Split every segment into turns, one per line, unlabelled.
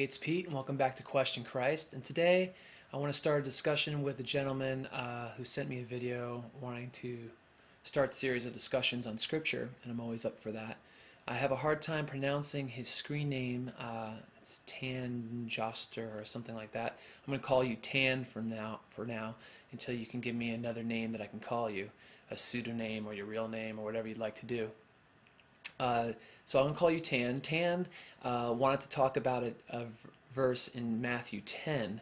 it's Pete, and welcome back to Question Christ. And today I want to start a discussion with a gentleman who sent me a video wanting to start a series of discussions on Scripture, and I'm always up for that. I have a hard time pronouncing his screen name. It's Tanngjostr or something like that. I'm going to call you Tan for now, until you can give me another name that I can call you, a pseudonym or your real name or whatever you'd like to do. So I'm going to call you Tan. Tan wanted to talk about a verse in Matthew 10,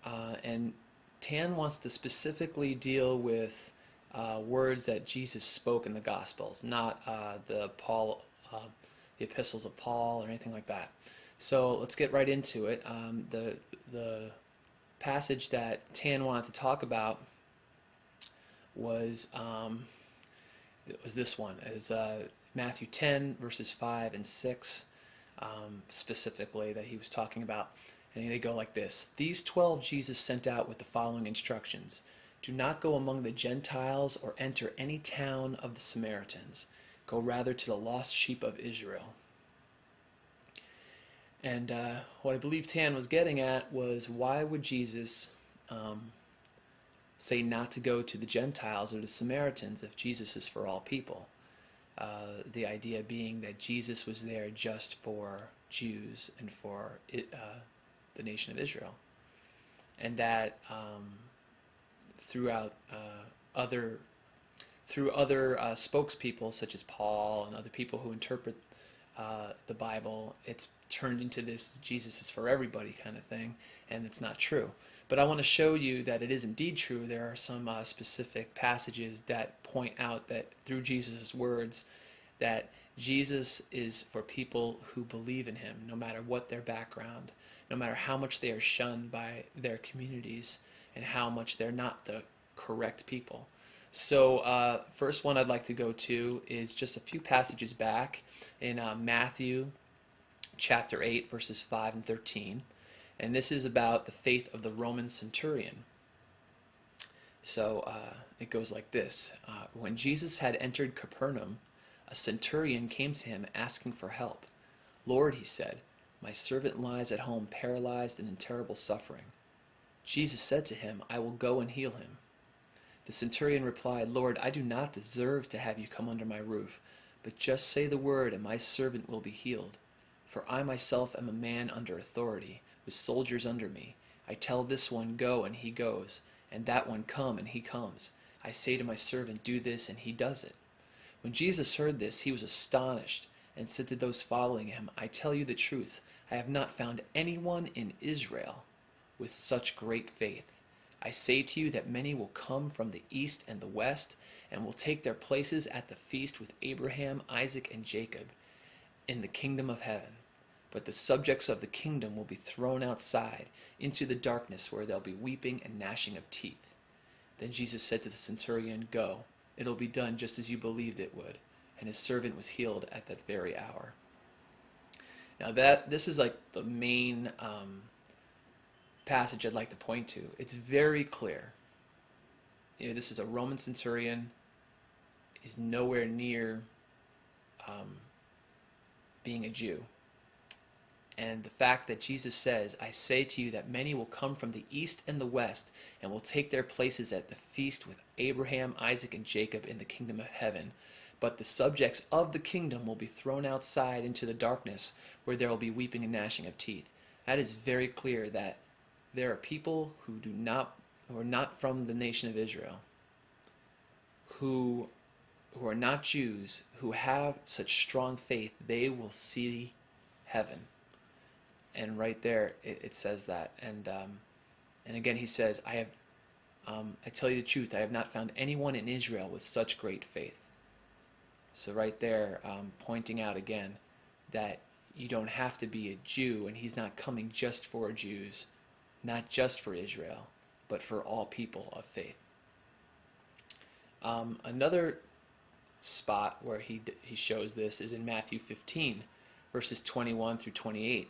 and Tan wants to specifically deal with words that Jesus spoke in the Gospels, not the epistles of Paul or anything like that. So let's get right into it. The passage that Tan wanted to talk about was this one. Is Matthew 10, verses 5 and 6, specifically, that he was talking about. And they go like this. These 12 Jesus sent out with the following instructions. Do not go among the Gentiles or enter any town of the Samaritans. Go rather to the lost sheep of Israel. And what I believe Tan was getting at was, why would Jesus say not to go to the Gentiles or the Samaritans if Jesus is for all people? The idea being that Jesus was there just for Jews and for the nation of Israel, and that through other spokespeople such as Paul and other people who interpret the Bible, it's turned into this Jesus is for everybody kind of thing, and it's not true. But I want to show you that it is indeed true. There are some specific passages that point out that through Jesus' words, that Jesus is for people who believe in him, no matter what their background, no matter how much they are shunned by their communities, and how much they're not the correct people. So first one I'd like to go to is just a few passages back in Matthew chapter 8, verses 5 and 13. And this is about the faith of the Roman centurion. So it goes like this. When Jesus had entered Capernaum, a centurion came to him asking for help. Lord, he said, my servant lies at home paralyzed and in terrible suffering. Jesus said to him, I will go and heal him. The centurion replied, Lord, I do not deserve to have you come under my roof, but just say the word and my servant will be healed. For I myself am a man under authority, with soldiers under me. I tell this one, go, and he goes, and that one, come, and he comes. I say to my servant, do this, and he does it. When Jesus heard this, he was astonished, and said to those following him, I tell you the truth, I have not found anyone in Israel with such great faith. I say to you that many will come from the east and the west, and will take their places at the feast with Abraham, Isaac, and Jacob in the kingdom of heaven. But the subjects of the kingdom will be thrown outside into the darkness, where there'll be weeping and gnashing of teeth. Then Jesus said to the centurion, go, it'll be done just as you believed it would. And his servant was healed at that very hour. Now this is like the main passage I'd like to point to. It's very clear. This is a Roman centurion. He's nowhere near being a Jew. And the fact that Jesus says, I say to you that many will come from the east and the west, and will take their places at the feast with Abraham, Isaac, and Jacob in the kingdom of heaven. But the subjects of the kingdom will be thrown outside into the darkness, where there will be weeping and gnashing of teeth. That is very clear that there are people who are not from the nation of Israel, who are not Jews, who have such strong faith, they will see heaven. And right there it says that. And again he says, I tell you the truth, I have not found anyone in Israel with such great faith. So right there, pointing out again that you don't have to be a Jew, and he's not coming just for Jews, not just for Israel, but for all people of faith. Another spot where he shows this is in Matthew 15, verses 21 through 28.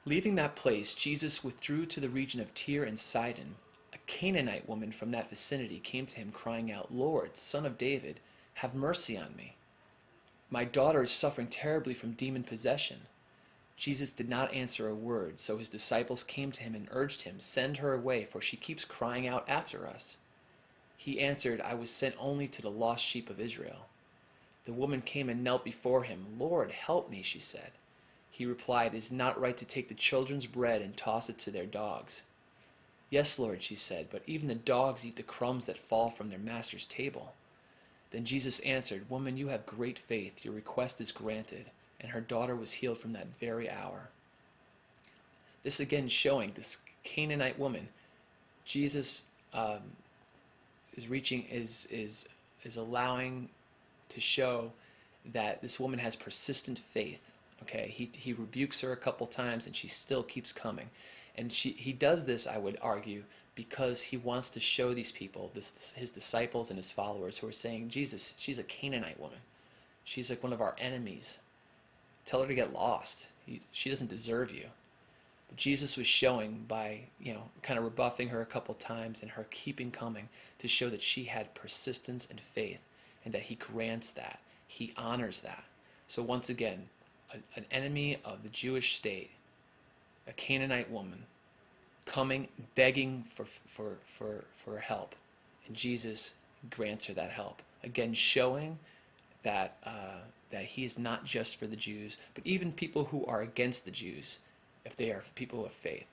Leaving that place, Jesus withdrew to the region of Tyre and Sidon. A Canaanite woman from that vicinity came to him, crying out, Lord, Son of David, have mercy on me. My daughter is suffering terribly from demon possession. Jesus did not answer a word, so his disciples came to him and urged him, "Send her away, for she keeps crying out after us." He answered, "I was sent only to the lost sheep of Israel." The woman came and knelt before him. "Lord, help me," she said. He replied, "It is not right to take the children's bread and toss it to their dogs." "Yes, Lord," she said, "but even the dogs eat the crumbs that fall from their master's table." Then Jesus answered, "Woman, you have great faith. Your request is granted." And her daughter was healed from that very hour. This again showing this Canaanite woman, Jesus is allowing to show that this woman has persistent faith. Okay, he rebukes her a couple times, and she still keeps coming, and he does this, I would argue, because he wants to show these people, his disciples and his followers, who are saying, "Jesus, she's a Canaanite woman. She's like one of our enemies. Tell her to get lost. She doesn't deserve you." But Jesus was showing by, kind of rebuffing her a couple times and her keeping coming to show that she had persistence and faith, and that he grants that. He honors that. So once again, an enemy of the Jewish state, a Canaanite woman, coming, begging for help, and Jesus grants her that help. Again, showing that he is not just for the Jews, but even people who are against the Jews, if they are people of faith.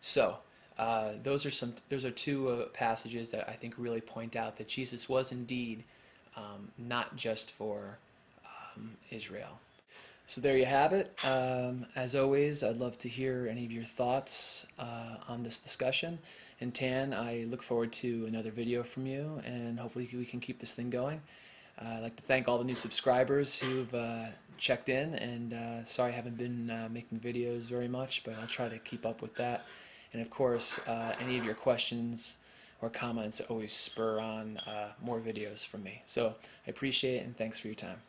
So those are two passages that I think really point out that Jesus was indeed not just for Israel. So there you have it. As always, I'd love to hear any of your thoughts on this discussion. And Tan, I look forward to another video from you, and hopefully we can keep this thing going. I'd like to thank all the new subscribers who've checked in, and sorry I haven't been making videos very much, but I'll try to keep up with that. And of course, any of your questions or comments always spur on more videos from me. So I appreciate it, and thanks for your time.